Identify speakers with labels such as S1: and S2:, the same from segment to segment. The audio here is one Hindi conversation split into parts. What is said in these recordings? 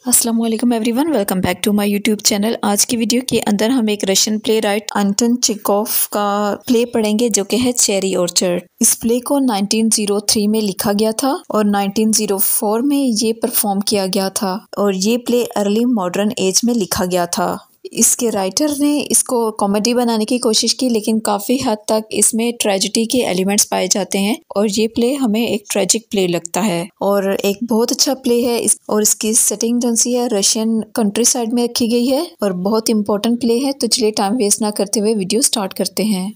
S1: अस्सलाम वालेकुम everyone, welcome back to my YouTube channel. आज की वीडियो के अंदर हम एक Russian playwright Anton Chekhov का प्ले पढ़ेंगे जो कि है चेरी ऑर्चर्ड। इस प्ले को 1903 में लिखा गया था और 1904 में ये परफॉर्म किया गया था और ये प्ले अर्ली मॉडर्न एज में लिखा गया था। इसके राइटर ने इसको कॉमेडी बनाने की कोशिश की, लेकिन काफ़ी हद तक इसमें ट्रेजेडी के एलिमेंट्स पाए जाते हैं और ये प्ले हमें एक ट्रेजिक प्ले लगता है और एक बहुत अच्छा प्ले है। और इसकी सेटिंग जो सी है रशियन कंट्री साइड में रखी गई है और बहुत इंपॉर्टेंट प्ले है। तो चलिए टाइम वेस्ट ना करते हुए वीडियो स्टार्ट करते हैं।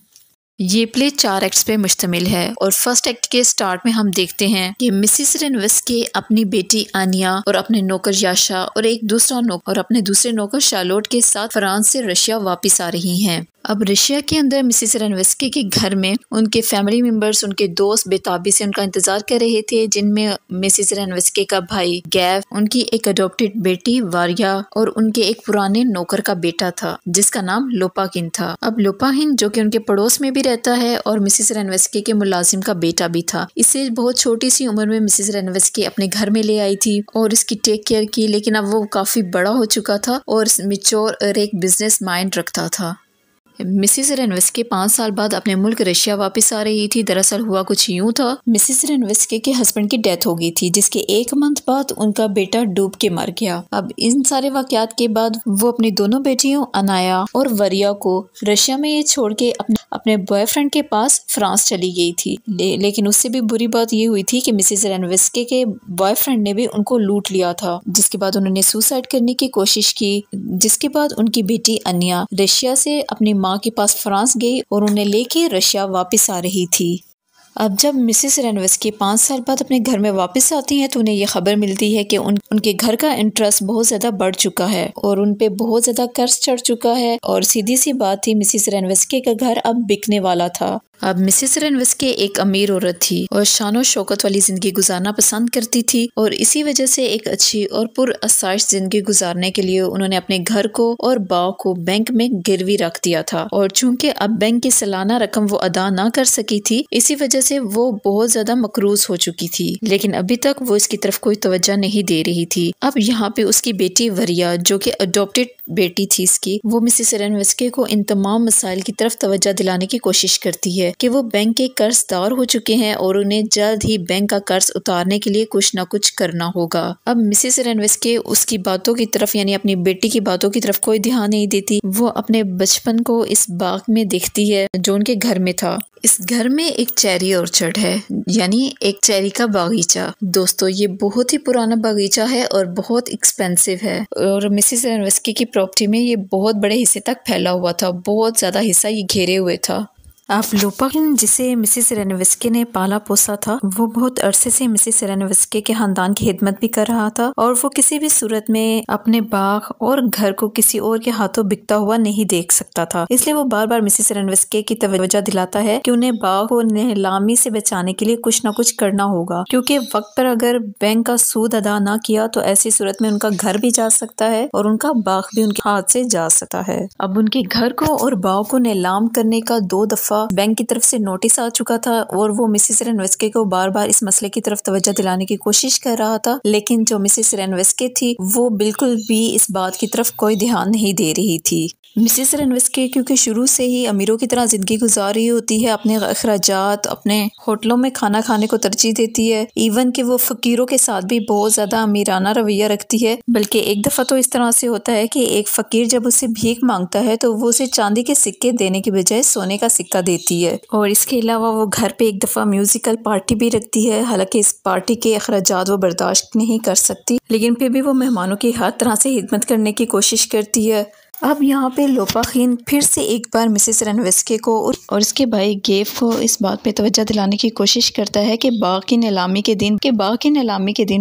S1: ये प्ले 4 एक्ट्स पे मुश्तमिल है और फर्स्ट एक्ट के स्टार्ट में हम देखते हैं कि मिसिस रेनवेस्के अपनी बेटी आनिया और अपने नौकर याशा और अपने दूसरे नौकर शार्लोट के साथ फ्रांस से रशिया वापस आ रही हैं। अब रशिया के अंदर मिसिस रेनवेस्के के घर में उनके फैमिली मेंबर्स, उनके दोस्त बेताबी से उनका इंतजार कर रहे थे, जिनमें मिसिस रेनवेस्के का भाई गैव, उनकी एक अडॉप्टेड बेटी वारिया और उनके एक पुराने नौकर का बेटा था जिसका नाम लोपाकिन था। अब लोपाकिन जो कि उनके पड़ोस में भी रहता है और मिसिस रेनवेस्के के मुलाजिम का बेटा भी था। इसे बहुत छोटी सी उम्र में मिसिस रेनवेस्के अपने घर में ले आई थी और इसकी टेक केयर की, लेकिन अब वो काफी बड़ा हो चुका था और मैच्योर और एक बिजनेस माइंड रखता था। मिसिस रेनवेस्के 5 साल बाद अपने मुल्क रशिया वापस आ रही थी। दरअसल हुआ कुछ यूं था, मिसिस रेनवेस्के के हस्बैंड की डेथ हो गई थी जिसके 1 मंथ बाद उनका बेटा डूब के मर गया। अब इन सारे वाकयात के बाद वो अपनी दोनों बेटियों अनाया और वरिया को रशिया में ये छोड़ के अपने बॉयफ्रेंड के पास फ्रांस चली गई थी। लेकिन उससे भी बुरी बात ये हुई थी कि मिसिस रेनवेस्के के बॉयफ्रेंड ने भी उनको लूट लिया था, जिसके बाद उन्होंने सुसाइड करने की कोशिश की। जिसके बाद उनकी बेटी अन्या रशिया से अपनी माँ के पास फ्रांस गई और उन्हें लेके रशिया वापस आ रही थी। अब जब मिसिस रेनवेस्के 5 साल बाद अपने घर में वापस आती हैं तो उन्हें ये खबर मिलती है कि उनके घर का इंटरेस्ट बहुत ज़्यादा बढ़ चुका है और उन पे बहुत ज़्यादा कर्ज चढ़ चुका है और सीधी सी बात थी, मिसिस रेनवेस्के का घर अब बिकने वाला था। अब मिसिस रेनवेस्के एक अमीर औरत थी और शानो शौकत वाली जिंदगी गुजारना पसंद करती थी और इसी वजह से एक अच्छी और पुरअसाइश जिंदगी गुजारने के लिए उन्होंने अपने घर को और बाग को बैंक में गिरवी रख दिया था। और चूंकि अब बैंक की सालाना रकम वो अदा ना कर सकी थी, इसी वजह से वो बहुत ज्यादा मकरूज हो चुकी थी, लेकिन अभी तक वो इसकी तरफ कोई तवज्जो नहीं दे रही थी। अब यहाँ पे उसकी बेटी वरिया जो कि अडॉप्टेड बेटी थी इसकी, वो मिसिस रेनवेस्के को इन तमाम मसाइल की तरफ तवज्जो दिलाने की कोशिश करती है कि वो बैंक के कर्जदार हो चुके हैं और उन्हें जल्द ही बैंक का कर्ज उतारने के लिए कुछ न कुछ करना होगा। अब मिसिस रेनवेस्के उसकी बातों की तरफ यानी अपनी बेटी की बातों की तरफ कोई ध्यान नहीं देती। वो अपने बचपन को इस बाग में देखती है जो उनके घर में था। इस घर में एक चेरी ऑर्चर्ड है, यानी एक चेरी का बागीचा। दोस्तों, ये बहुत ही पुराना बागीचा है और बहुत एक्सपेंसिव है और मिसिस रेनवेस्के की प्रॉपर्टी में ये बहुत बड़े हिस्से तक फैला हुआ था, बहुत ज्यादा हिस्सा ये घेरे हुए था। अब लोपाकिन जिसे मिसिस रेनवेस्के ने पाला पोसा था, वो बहुत अरसे से मिसिस रेनवेस्के के खानदान की खिदमत भी कर रहा था और वो किसी भी सूरत में अपने बाग और घर को किसी और के हाथों बिकता हुआ नहीं देख सकता था। इसलिए वो बार बार मिसिस रेनवेस्के की तवज्जो दिलाता है कि उन्हें बाग को नीलामी से बचाने के लिए कुछ न कुछ करना होगा, क्योंकि वक्त पर अगर बैंक का सूद अदा ना किया तो ऐसी सूरत में उनका घर भी जा सकता है और उनका बाग भी उनके हाथ से जा सकता है। अब उनके घर को और बाग को नीलाम करने का 2 दफा बैंक की तरफ से नोटिस आ चुका था और वो मिसिस रेनवेस्के को बार बार इस मसले की तरफ तवज्जो दिलाने की कोशिश कर रहा था, लेकिन जो मिसिस रेनवेस्के थी वो बिल्कुल भी इस बात की तरफ कोई ध्यान नहीं दे रही थी। मिसिस रेनवेस्के क्योंकि शुरू से ही अमीरों की तरह जिंदगी गुजार रही होती है, अपने अखराजात अपने होटलों में खाना खाने को तरजीह देती है, इवन कि वो फकीरों के साथ भी बहुत ज्यादा अमीराना रवैया रखती है। बल्कि एक दफा तो इस तरह से होता है कि एक फकीर जब उसे भीख मांगता है तो वो उसे चांदी के सिक्के देने की बजाय सोने का सिक्का देती है। और इसके अलावा वो घर पे एक दफा म्यूजिकल पार्टी भी रखती है। हालांकि इस पार्टी के अखराजात वो बर्दाश्त नहीं कर सकती, लेकिन फिर भी वो मेहमानों की हर तरह से खिदमत करने की कोशिश करती है। अब यहाँ पे लोपाकिन फिर से एक बार मिसिस रेनवेस्के को और इसके भाई गेव को इस बात पे तवज्जो दिलाने की कोशिश करता है कि बाग की नीलामी के दिन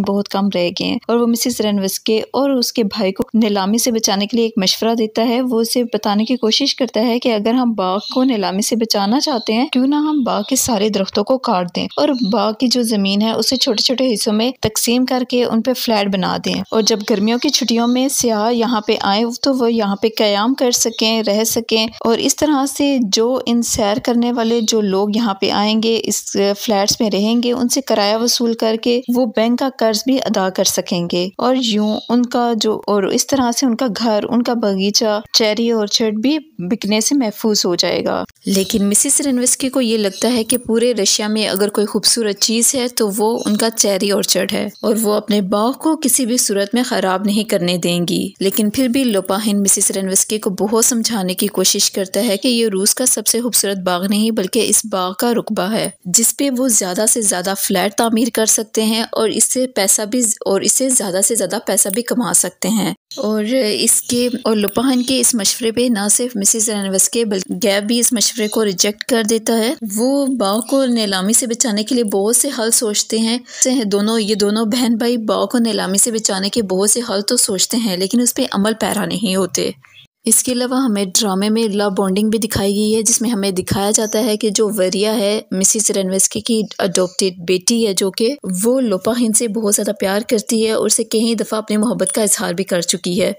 S1: बहुत कम रह गए हैं और वो मिसिस रेनवेस्के और उसके भाई को नीलामी से बचाने के लिए एक मशवरा देता है। वो उसे बताने की कोशिश करता है कि अगर हम बाग को नीलामी से बचाना चाहते हैं, क्यों ना हम बाग के सारे दरख्तों को काट दें और बाग की जो जमीन है उसे छोटे छोटे हिस्सों में तकसीम करके उन पे फ्लैट बना दें और जब गर्मियों की छुट्टियों में सियाह यहाँ पे आए तो वो यहाँ पे क़याम कर सकें, रह सकें। और इस तरह से जो इन सैर करने वाले जो लोग यहाँ पे आएंगे, इस फ्लैट्स में रहेंगे, उनसे किराया वसूल करके वो बैंक का कर्ज भी अदा कर सकेंगे। और यूं उनका जो और इस तरह से उनका घर, उनका बगीचा, चेरी ऑर्चर्ड भी बिकने से महफूज हो जाएगा। लेकिन मिसेस रेनवेस्की को ये लगता है कि पूरे रशिया में अगर कोई खूबसूरत चीज़ है तो वो उनका चेरी ऑर्चर्ड है और वो अपने बाग को किसी भी सूरत में ख़राब नहीं करने देंगी। लेकिन फिर भी लोपाहिन मिसेस रेनवेस्की को बहुत समझाने की कोशिश करता है कि ये रूस का सबसे खूबसूरत बाग नहीं बल्कि इस बाग का रुकबा है जिसपे वो ज़्यादा से ज़्यादा फ्लैट तामीर कर सकते हैं और इससे ज़्यादा से ज़्यादा पैसा भी कमा सकते हैं। और लोपाहिन के इस मशवरे पे ना सिर्फ मिसेस रेनवेस्की बल्कि गैब भी इस मशवरे को रिजेक्ट कर देता है। वो बाग को नीलामी से बचाने के लिए बहुत से हल सोचते हैं। ये दोनों बहन भाई बाग को नीलामी से बचाने के बहुत से हल तो सोचते हैं लेकिन उस पर अमल पैरा नहीं होते। इसके अलावा हमें ड्रामे में लव बॉन्डिंग भी दिखाई गई है जिसमें हमें दिखाया जाता है कि जो वरिया है मिसेस रेनवेस्की की अडॉप्टेड बेटी है जो कि वो लोपाहिन से बहुत ज़्यादा प्यार करती है और उसे कई दफ़ा अपनी मोहब्बत का इजहार भी कर चुकी है।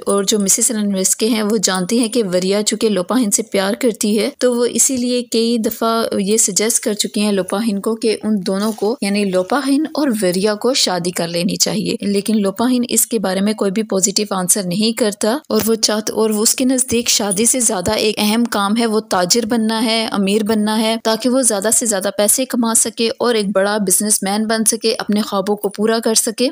S1: और जो मिसेस रेनवेस्की हैं वो जानती हैं कि वरिया चूँकि लोपाहिन से प्यार करती है तो वो इसीलिए कई दफ़ा ये सजेस्ट कर चुकी हैं लोपाहिन को कि उन दोनों को यानी लोपाहिन और वरिया को शादी कर लेनी चाहिए। लेकिन लोपाहिन इसके बारे में कोई भी पॉजिटिव आंसर नहीं करता और उसके नज़दीक शादी से ज़्यादा एक अहम काम है वो ताजिर बनना है, अमीर बनना है ताकि वो ज़्यादा से ज़्यादा पैसे कमा सके और एक बड़ा बिजनेसमैन बन सके, अपने ख्वाबों को पूरा कर सके।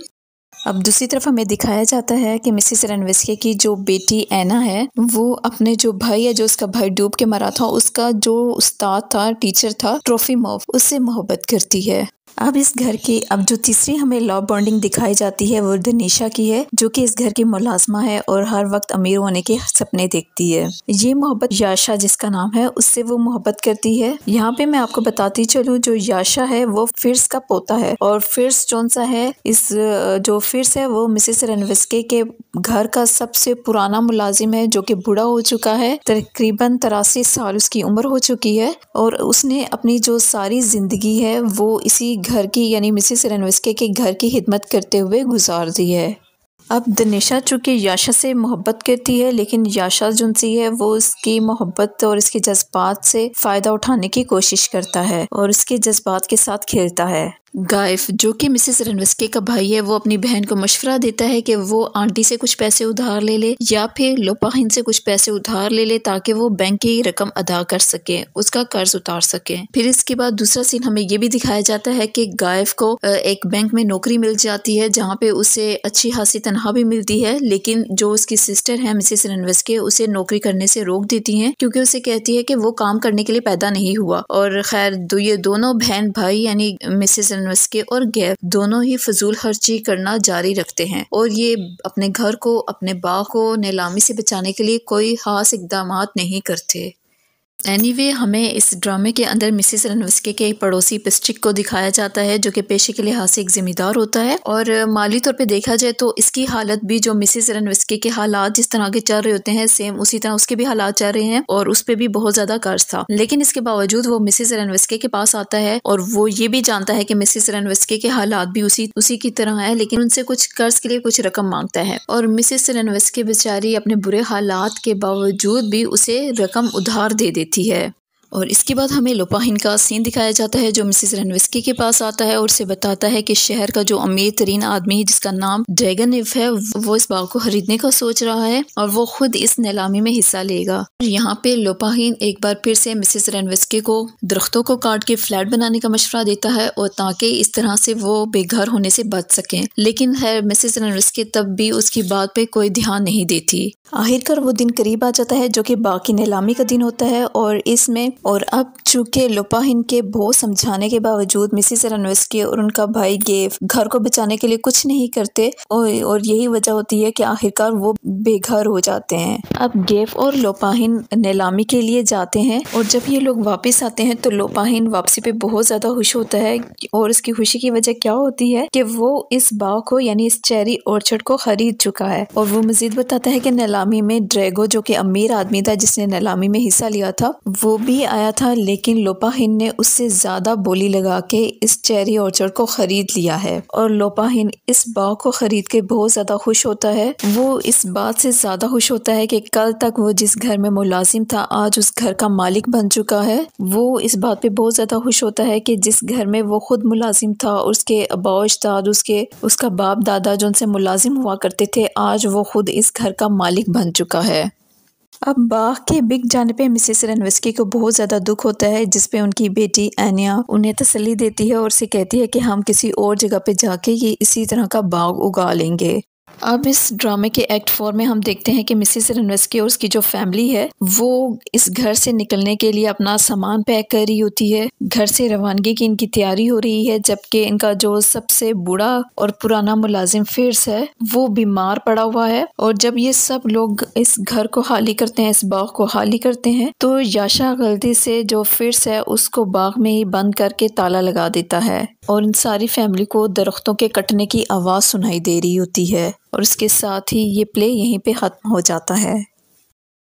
S1: अब दूसरी तरफ हमें दिखाया जाता है कि मिसेस रेनवेस्की की जो बेटी एना है वो अपने जो भाई है, जो उसका भाई डूब के मरा था, उसका जो उस्ताद था, टीचर था ट्रोफिमोव, उससे मोहब्बत करती है। अब इस घर की जो तीसरी हमें लव बॉन्डिंग दिखाई जाती है वो दनीशा की है जो कि इस घर की मुलाजमा है और हर वक्त अमीर होने के सपने देखती है। ये मोहब्बत याशा जिसका नाम है उससे वो मोहब्बत करती है। यहाँ पे मैं आपको बताती चलूँ जो याशा है वो फिर्स का पोता है और फिर्स कौन सा है, जो फिर्स है वो मिसेस रेनवेस्की के घर का सबसे पुराना मुलाजिम है जो कि बूढ़ा हो चुका है, तकरीबन 83 साल उसकी उम्र हो चुकी है और उसने अपनी जो सारी जिंदगी है वो इसी घर की यानी मिसेस रेनवेस्की के घर की खिदमत करते हुए गुजार दी है। अब दनीशा चूँकि याशा से मोहब्बत करती है लेकिन याशा जुनसी है वो उसकी मोहब्बत और इसके जज्बात से फ़ायदा उठाने की कोशिश करता है और उसके जज्बात के साथ खेलता है। गाइफ जो कि मिसेस रेनवेस्की का भाई है वो अपनी बहन को मशवरा देता है कि वो आंटी से कुछ पैसे उधार ले ले या फिर लोपाहिन से कुछ पैसे उधार ले ले ताकि वो बैंक की रकम अदा कर सके, उसका कर्ज उतार सके। फिर इसके बाद दूसरा सीन हमें ये भी दिखाया जाता है कि गाइफ को एक बैंक में नौकरी मिल जाती है जहाँ पे उसे अच्छी खासी तनख्वाह भी मिलती है, लेकिन जो उसकी सिस्टर है मिसेस रेनवेस्की उसे नौकरी करने से रोक देती है क्योंकि उसे कहती है कि वो काम करने के लिए पैदा नहीं हुआ। और खैर ये दोनों बहन भाई यानी मिसेस रेनवेस्की और गैब दोनों ही फजूल खर्ची करना जारी रखते हैं और ये अपने घर को, अपने बाग को नीलामी से बचाने के लिए कोई खास इकदाम नहीं करते। एनीवे हमें इस ड्रामे के अंदर मिसेस रेनवेस्की के एक पड़ोसी पिस्टिक को दिखाया जाता है जो कि पेशे के लिहाज से एक जिम्मेदार होता है और माली तौर पे देखा जाए तो इसकी हालत भी जो मिसेस रेनवेस्की के हालात जिस तरह के चल रहे होते हैं सेम उसी तरह उसके भी हालात चल रहे हैं और उस पर भी बहुत ज्यादा कर्ज था। लेकिन इसके बावजूद वो मिसेस रेनवेस्की के पास आता है और वो ये भी जानता है कि मिसेस रेनवेस्की के हालात भी उसी की तरह है, लेकिन उनसे कुछ कर्ज के लिए कुछ रकम मांगता है और मिसेस रेनवेस्की बेचारी अपने बुरे हालात के बावजूद भी उसे रकम उधार दे देती है। और इसके बाद हमें लोपाहिन का सीन दिखाया जाता है जो मिसेस रेनवेस्की के पास आता है और उसे बताता है कि शहर का जो अमीर तरीन आदमी है जिसका नाम ड्रैगनिव है वो इस बाग को खरीदने का सोच रहा है और वो खुद इस नीलामी में हिस्सा लेगा। यहाँ पे लोपाहिन एक बार फिर से मिसेस रेनवेस्की को दरख्तों को काट के फ्लैट बनाने का मशवरा देता है और ताकि इस तरह से वो बेघर होने से बच सकें, लेकिन है मिसेस रेनवेस्की तब भी उसकी बात पे कोई ध्यान नहीं देती। आखिरकार वो दिन करीब आ जाता है जो कि बाग की नीलामी का दिन होता है और अब चूंकि लोपाहिन के बहुत समझाने के बावजूद मिसेस रेनवेस्की और उनका भाई गेव घर को बचाने के लिए कुछ नहीं करते और यही वजह होती है कि आखिरकार वो बेघर हो जाते हैं। अब गेव और लोपाहिन नीलामी के लिए जाते हैं और जब ये लोग वापस आते हैं तो लोपाहिन वापसी पे बहुत ज्यादा खुश होता है और इसकी खुशी की वजह क्या होती है कि वो इस बाग को यानी इस चेरी ऑर्चर्ड को खरीद चुका है। और वो मजीद बताता है कि नीलामी में ड्रैगो जो कि अमीर आदमी था जिसने नीलामी में हिस्सा लिया था वो भी भी आया था, लेकिन लोपाहिन ने उससे ज़्यादा बोली लगा के इस चेरी ऑर्चर्ड को ख़रीद लिया है और लोपाहिन इस बाग को ख़रीद के बहुत ज़्यादा खुश होता है। वो इस बात से ज़्यादा खुश होता है कि कल तक वो जिस घर में मुलाजिम था आज उस घर का मालिक बन चुका है। वो इस बात पे बहुत ज़्यादा खुश होता है कि जिस घर में वो खुद मुलाजिम था, उसके आबा अजदाद, उसका बाप दादा जो उनसे मुलाजिम हुआ करते थे, आज वो खुद इस घर का मालिक बन चुका है। अब बाग के बिक जाने पे मिसेस रेनवेस्की को बहुत ज़्यादा दुख होता है, जिसपे उनकी बेटी एनिया उन्हें तसल्ली देती है और उसे कहती है कि हम किसी और जगह पे जाके ये इसी तरह का बाग उगा लेंगे। अब इस ड्रामे के एक्ट 4 में हम देखते हैं कि मिसेस रेनवेस्की और उसकी जो फैमिली है वो इस घर से निकलने के लिए अपना सामान पैक कर रही होती है। घर से रवानगी की इनकी तैयारी हो रही है, जबकि इनका जो सबसे बूढ़ा और पुराना मुलाजिम फिर्स है वो बीमार पड़ा हुआ है। और जब ये सब लोग इस घर को खाली करते हैं, इस बाग को खाली करते हैं, तो याशा गलती से जो फिर्स है उसको बाग में ही बंद करके ताला लगा देता है और इन सारी फैमिली को दरख्तों के कटने की आवाज़ सुनाई दे रही होती है। और उसके साथ ही ये प्ले यहीं पे ख़त्म हो जाता है।